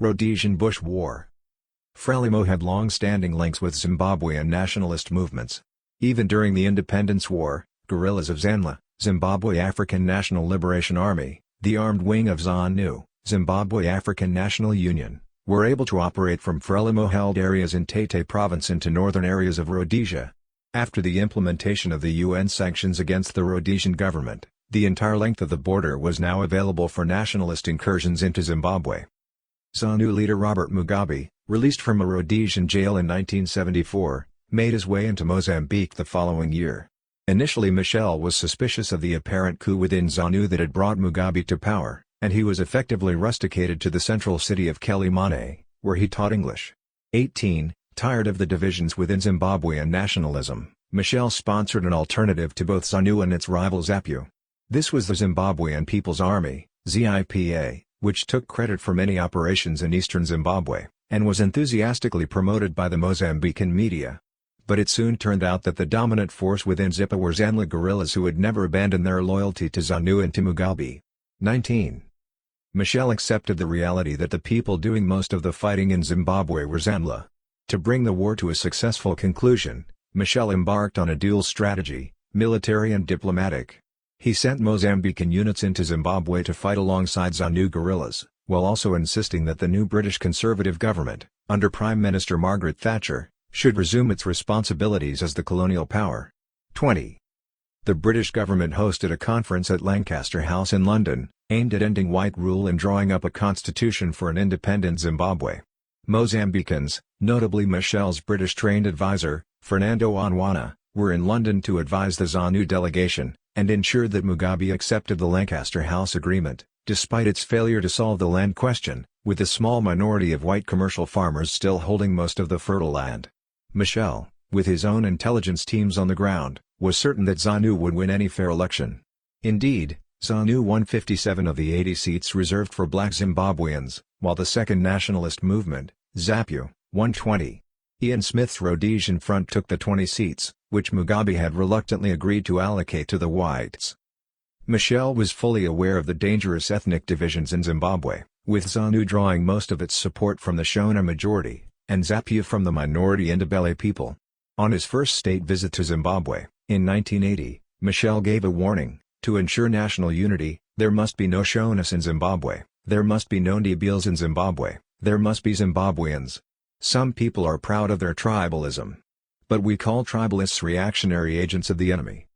Rhodesian Bush War. Frelimo had long-standing links with Zimbabwean nationalist movements. Even during the Independence War, guerrillas of ZANLA, Zimbabwe African National Liberation Army, the armed wing of ZANU, Zimbabwe African National Union, were able to operate from Frelimo-held areas in Tete Province into northern areas of Rhodesia. After the implementation of the UN sanctions against the Rhodesian government, the entire length of the border was now available for nationalist incursions into Zimbabwe. ZANU leader Robert Mugabe, released from a Rhodesian jail in 1974, made his way into Mozambique the following year. Initially Michel was suspicious of the apparent coup within ZANU that had brought Mugabe to power, and he was effectively rusticated to the central city of Quelimane, where he taught English. 18. Tired of the divisions within Zimbabwean nationalism, Michel sponsored an alternative to both ZANU and its rival ZAPU. This was the Zimbabwean People's Army, ZIPA, which took credit for many operations in eastern Zimbabwe, and was enthusiastically promoted by the Mozambican media. But it soon turned out that the dominant force within ZIPA were ZANLA guerrillas who would never abandon their loyalty to ZANU and to Mugabe. 19. Michel accepted the reality that the people doing most of the fighting in Zimbabwe were ZANLA. To bring the war to a successful conclusion, Michel embarked on a dual strategy, military and diplomatic. He sent Mozambican units into Zimbabwe to fight alongside ZANU guerrillas, while also insisting that the new British Conservative government, under Prime Minister Margaret Thatcher, should resume its responsibilities as the colonial power. 20. The British government hosted a conference at Lancaster House in London, aimed at ending white rule and drawing up a constitution for an independent Zimbabwe. Mozambicans, notably Michel's British-trained advisor, Fernando Onwana, were in London to advise the ZANU delegation, and ensured that Mugabe accepted the Lancaster House Agreement, despite its failure to solve the land question, with a small minority of white commercial farmers still holding most of the fertile land. Michel, with his own intelligence teams on the ground, was certain that ZANU would win any fair election. Indeed, ZANU won 57 of the 80 seats reserved for black Zimbabweans, while the second nationalist movement, ZAPU, won 20. Ian Smith's Rhodesian Front took the 20 seats, which Mugabe had reluctantly agreed to allocate to the whites. Michel was fully aware of the dangerous ethnic divisions in Zimbabwe, with ZANU drawing most of its support from the Shona majority, and ZAPU from the minority Ndebele people. On his first state visit to Zimbabwe, in 1980, Michel gave a warning: to ensure national unity, there must be no Shonas in Zimbabwe, there must be no Ndebeles in Zimbabwe, there must be Zimbabweans. Some people are proud of their tribalism. But we call tribalists reactionary agents of the enemy.